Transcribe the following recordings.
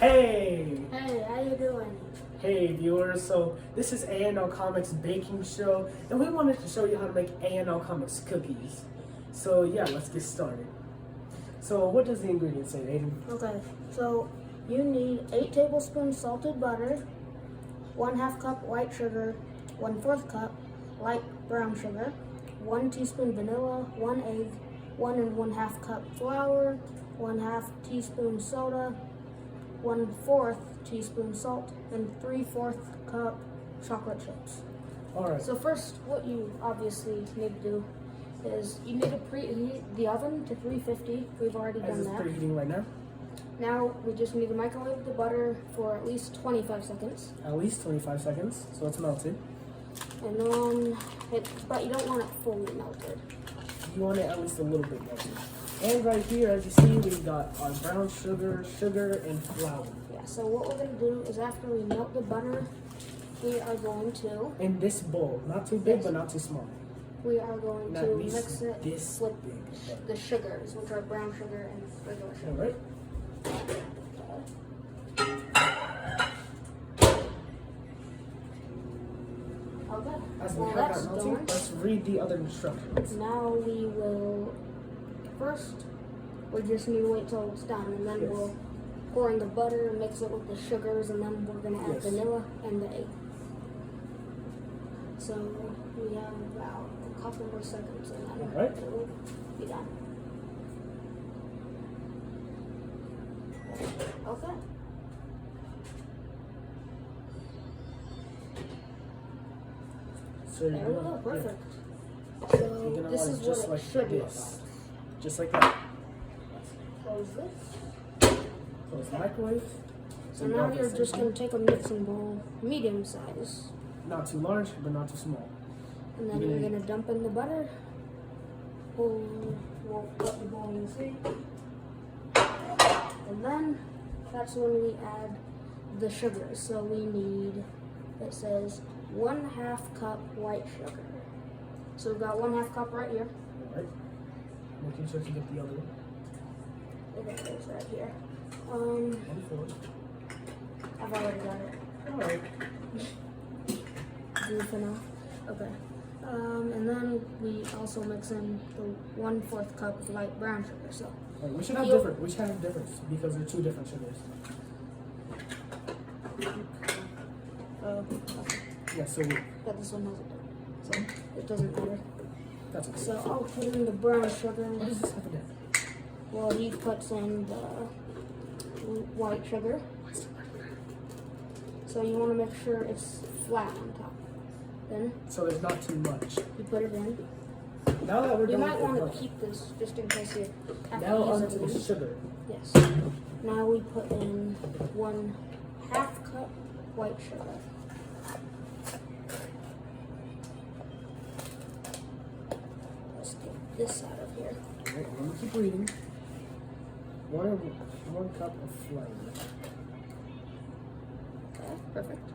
Hey! Hey, how you doing? Hey viewers, so this is A&L Comics baking show, and we wanted to show you how to make A&L Comics cookies. So yeah, let's get started. So what does the ingredients say, Aiden? Okay, so you need 8 tablespoons salted butter, 1/2 cup white sugar, 1/4 cup light brown sugar, 1 teaspoon vanilla, 1 egg, 1 1/2 cup flour, 1/2 teaspoon soda, 1/4 teaspoon salt, and 3/4 cup chocolate chips. Alright. So first, what you obviously need to do is you need to preheat the oven to 350. We've already done Is this that. preheating right now? Now we just need to microwave the butter for at least 25 seconds. At least 25 seconds, so it's melted. And then, but you don't want it fully melted. You want it at least a little bit melted. And right here, as you see, we've got our brown sugar, and flour. Yeah, so what we're going to do is after we melt the butter, we are going to... In this bowl, not too big, Yes. but not too small. We are going At to least mix it this with big. the sugars, which are brown sugar and regular sugar. Alright. Okay. As we Well, have that's that melting, done. let's read the other instructions. Now we will, first, we just need to wait till it's done, and then Yes. we'll pour in the butter and mix it with the sugars, and then we're going to add Yes. vanilla and the egg. So we have about a couple more seconds, and then Alright. it will be done. Okay. So you're There we go, gonna, perfect. You're So gonna this want is it just what like it should look this. like. Just like that. Close this. Close the microwave. So now you're just going to take a mixing bowl, medium size, Not too large, but not too small. and then you're going to dump in the butter. We'll put the bowl in the sink. And then that's when we add the sugar. So we need, it says 1/2 cup white sugar. So we've got 1/2 cup right here. Alright. Making sure to get the other And it is right here. one for it. I've already got it. Alright. Good enough. Okay. And then we also mix in the 1/4 cup of light brown sugar. So Alright, we should have You'll- different. We should have difference because they're two different sugars. okay. Yeah, so we, But this one hasn't done. So it doesn't matter. that's okay. So I'll put in the brown sugar. What does this have in it? Well, he puts in the white sugar. So you want to make sure it's flat on top. Then So there's not too much. you put it in. Now that we're You done might with want the to butter, keep this just in case you have now to use onto it the again. sugar. Yes. Now we put in 1/2 cup white sugar. Let's get this out of here. Alright, let me keep reading. One cup of flour. Okay, perfect.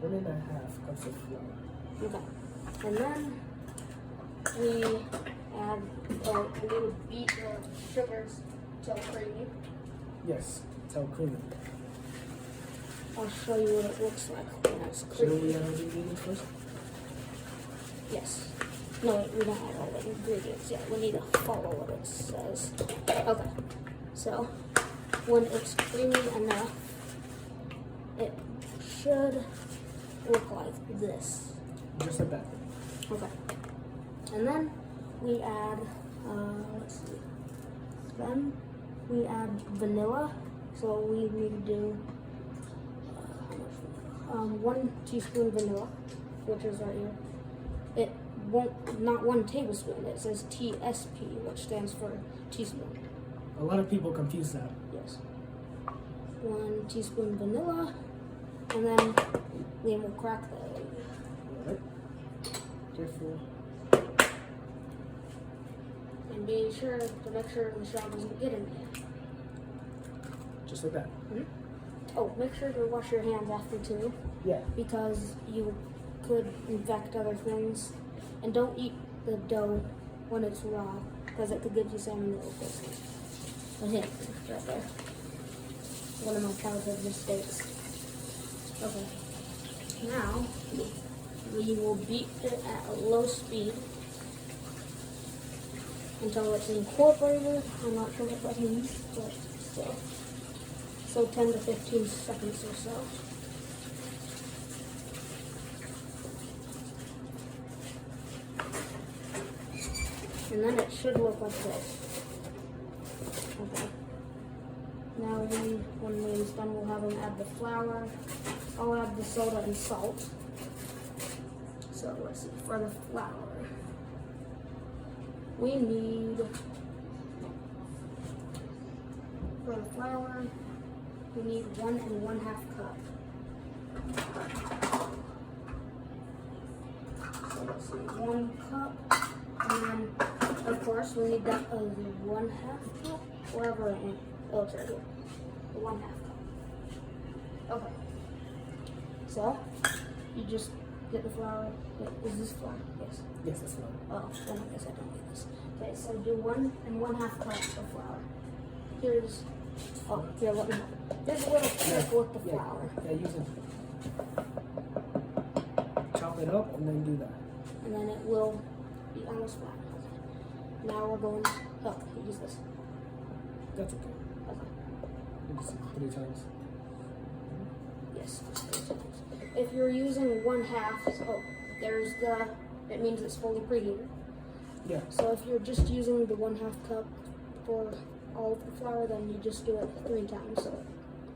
1.5 cups of flour. Okay. And then we add, we would beat the sugars till creamy. Yes, tell creamy. I'll show you what it looks like when it's Should we creamy. add the ingredients first? Yes. No, wait, we don't add all the ingredients yet. We need to follow what it says. Okay. So, when it's creamy enough, it should look like this. Just like that. Okay. And then we add, let's see. Then we add vanilla. So we need to do 1 teaspoon vanilla, which is right here. It won't, not 1 tablespoon. It says TSP, which stands for teaspoon. A lot of people confuse that. Yes. 1 teaspoon vanilla, and then Liam will crack the egg. Alright. Careful. And be sure to make sure the shell doesn't get in there. Just like that. Oh, make sure to wash your hands after too, Yeah. because you could infect other things. And don't eat the dough when it's raw, because it could give you salmonella poisoning. Right there. one of my childhood mistakes. Okay. Now, we will beat it at a low speed until it's incorporated. I'm not sure what that means, but still. So 10 to 15 seconds or so. And then it should look like this. Okay. Now when Liam's done, we'll have him add the flour. I'll add the soda and salt. So let's see, for the flour, we need, for the flour, we need 1 1/2 cup. So let's see, 1 cup, and then of course we need that other 1/2 cup, wherever it went. Oh, it's right here. 1/2 cup. Okay. So you just get the flour. Wait, is this flour? Yes. Yes, that's flour. Oh, then I guess I don't need this. Okay, so do 1 1/2 cups of flour. Here's, oh, here, let me have it. There's a little trick with the flour. Yeah, use it. Chop it up and then do that. And then it will be almost flat. Now we're going, oh, use this. That's okay. Okay. Just 3 times. Yes, just 3 times. If you're using 1/2, oh, there's the, it means it's fully preheated. Yeah. So if you're just using the 1/2 cup for all of the flour, then you just do it 3 times, so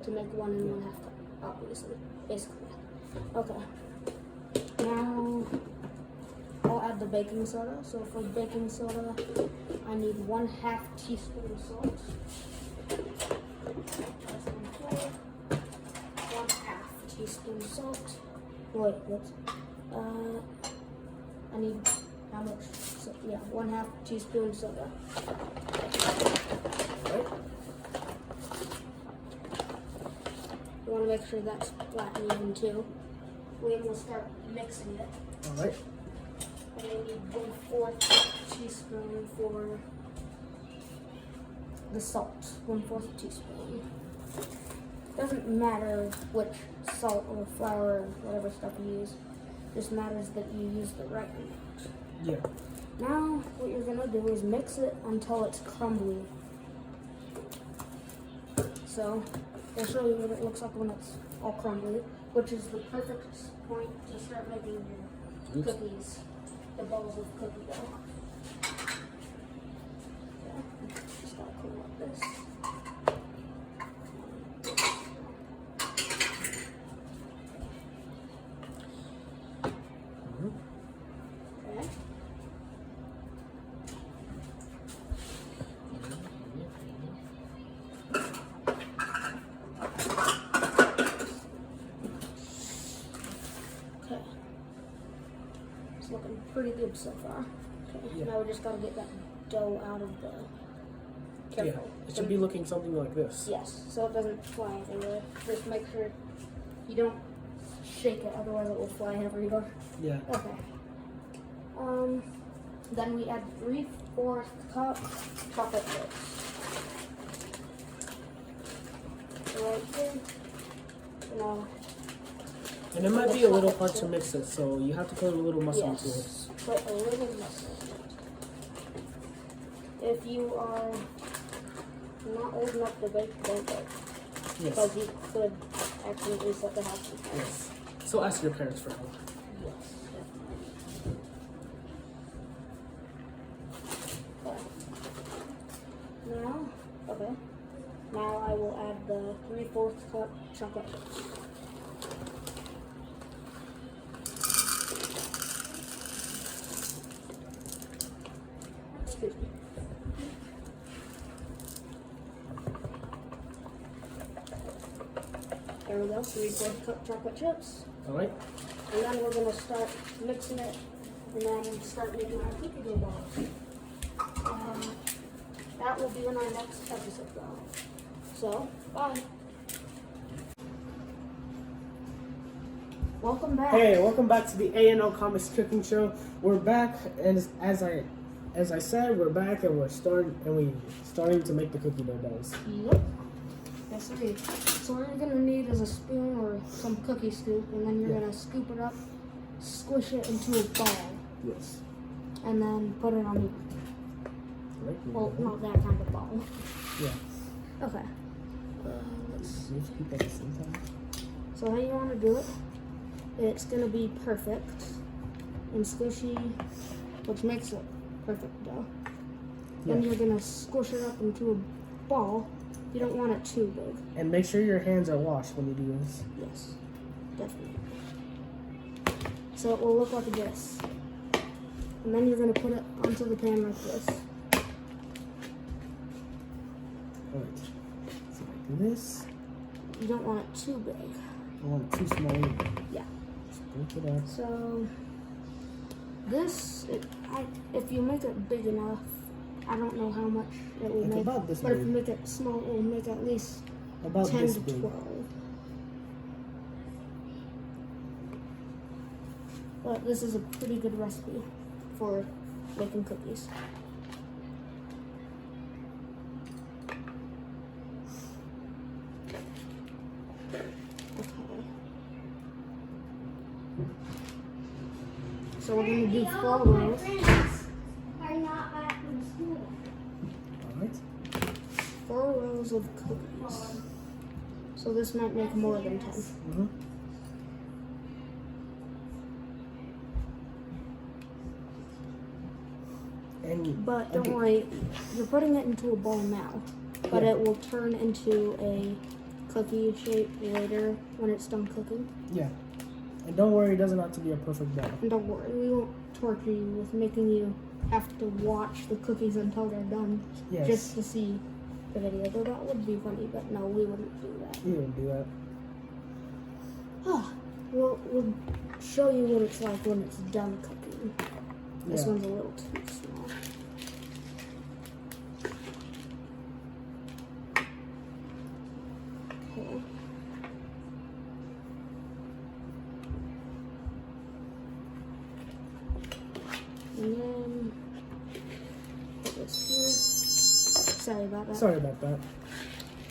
to make 1 1/2 cup, obviously, basically. Okay. Now I'll add the baking soda. So for baking soda, I need 1/2 teaspoon salt. That's 1/2 teaspoon salt. Wait, whoops. I need how much? So, yeah, 1/2 teaspoon soda. Right? You want to make sure that's flat and even too. We will start mixing it. All right. And we need 1/4 teaspoon for the salt. 1/4 teaspoon. Doesn't matter which salt or flour or whatever stuff you use. Just matters that you use the right amount. Yeah. Now, what you're gonna do is mix it until it's crumbly. So, I'll show you what it looks like when it's all crumbly, which is the perfect point to start making your cookies, the balls of cookie dough. Yeah, just gotta clean up this. Okay. Okay. It's looking pretty good so far. Okay. Yeah. Now we just gotta get that dough out of the. Yeah. Careful. It should be looking something like this. Yes, so it doesn't fly everywhere. Just make sure you don't shake it, otherwise it will fly everywhere. Yeah. Okay. Then we add 3/4 cup chocolate chips. Right here. Now, And it might be a little hard to mix it, so you have to put a little muscle into it. yes, put a little muscle in it. If you are not old enough to bake, don't bake. Yes. Because you could accidentally set the house on fire. Yes. So ask your parents for help. Yes, definitely. Okay. Now I will add the 3/4 cup chocolate chips. Excuse me. There we go, 3/4 cup chocolate chips. All right. And then we're going to start mixing it and then start making our cookie dough balls. That will be in our next episode though. So, bye. Welcome back. Hey, welcome back to the A&L Comics Cooking Show. We're back, and as I said, we're back, and we're starting to make the cookie dough balls. Yep. Yes, sir. So what you're gonna need is a spoon or some cookie scoop, and then you're gonna scoop it up, squish it into a ball, Yes. and then put it on. Well, not that kind of ball. Yeah. Okay. Let's you have to keep that at the same time. So how you want to do it? It's gonna be perfect and squishy, which makes it perfect dough. Then you're gonna squish it up into a ball. You don't want it too big. And make sure your hands are washed when you do this. Yes, definitely. So it will look like this. And then you're gonna put it onto the pan like this. Alright. So like this. You don't want it too big. I want it too small either. Yeah. Just break it up. So this, if you make it big enough, I don't know how much it will Like make. about this but if big. you make it small, it will make at least About 10 this to big. 12. But this is a pretty good recipe for making cookies. Okay. So we're going to do 4 rows. Alright. 4 rows of cookies. So this might make more than 10. Mm-hmm. But don't worry, you're putting it into a bowl now. But it will turn into a cookie shape later when it's done cooking. Yeah. And don't worry, it doesn't have to be a perfect dough. And don't worry, we won't torture you with making you have to watch the cookies until they're done. Yes. Just to see the video. Though that would be funny, but no, we wouldn't do that. You wouldn't do that. We'll show you what it's like when it's done cooking. This Yeah. one's a little too small. Okay. And then put this here. Sorry about that. Sorry about that.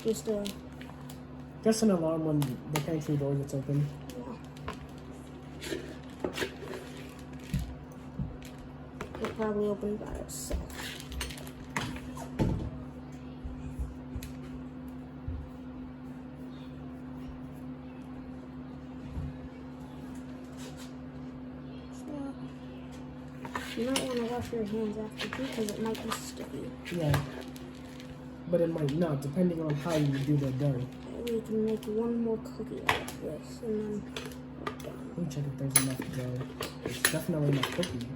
Just Just an alarm when the pantry door gets open. yeah. It'll probably open by itself. You might want to wash your hands after too, because it might be sticky. Yeah. But it might not, depending on how you do the dough. We can make one more cookie out of this, and then we're done. Let me check if there's enough dough. There's definitely enough cookie.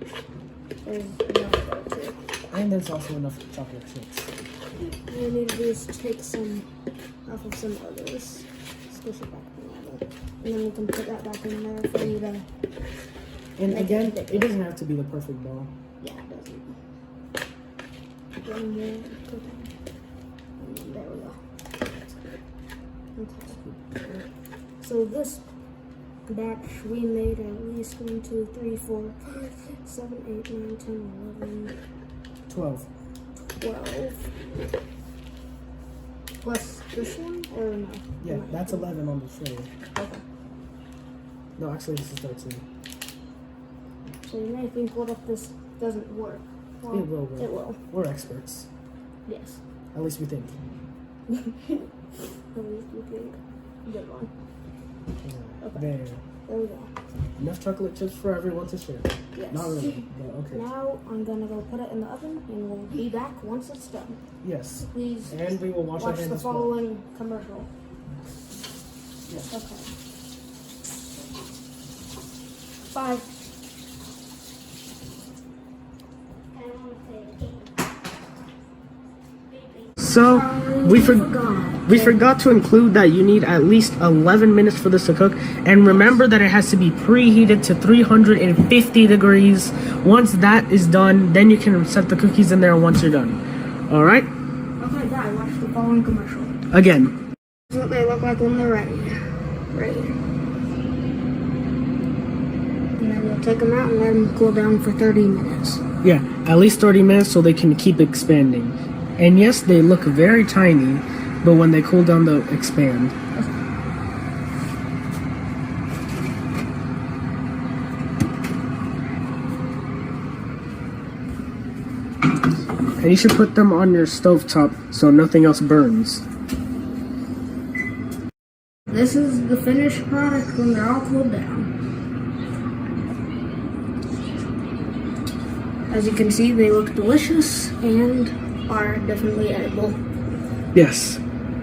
There's enough dough too. And there's also enough chocolate chips. All we need to do is take some off of some others, squish it back together, and then we can put that back in there for you to. And Make again, it it doesn't have to be the perfect dough. Yeah, it doesn't. One more cookie. And then there we go. Okay. So this batch we made at least 1, 2, 3, 4, 5, 6, 7, 8, 9, 10, 11, 12. 12. Plus this one, or no? Yeah, No. that's 11 on the tray. Okay. No, actually, this is 13. So you may think, what if this doesn't work? Well, It will work. It will. We're experts. Yes. At least we think. At least we think. Good one. Okay. There. There we go. Enough chocolate chips for everyone to share. Yes. Not really, but okay. Now I'm gonna go put it in the oven, and we'll be back once it's done. Yes. Please And we will wash our watch hands the as well. following commercial. Yes. Okay. 5. So, we forgot to include that you need at least 11 minutes for this to cook. And remember that it has to be preheated to 350 degrees. Once that is done, then you can set the cookies in there once you're done. Alright? Okay, Dad, watch the following commercial. Again. This is what they look like when they're ready. Ready. And then you'll take them out and let them cool down for 30 minutes. Yeah, at least 30 minutes so they can keep expanding. And yes, they look very tiny, but when they cool down, they'll expand. And you should put them on your stovetop so nothing else burns. This is the finished product when they're all cooled down. As you can see, they look delicious and are definitely edible. Yes,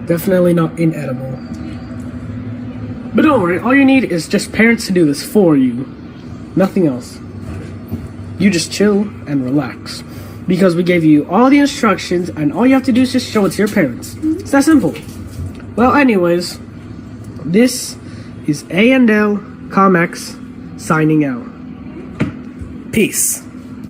definitely not inedible. But don't worry, all you need is just parents to do this for you. Nothing else. You just chill and relax. Because we gave you all the instructions and all you have to do is just show it to your parents. It's that simple. Well, anyways, this is A&L Comics signing out. Peace.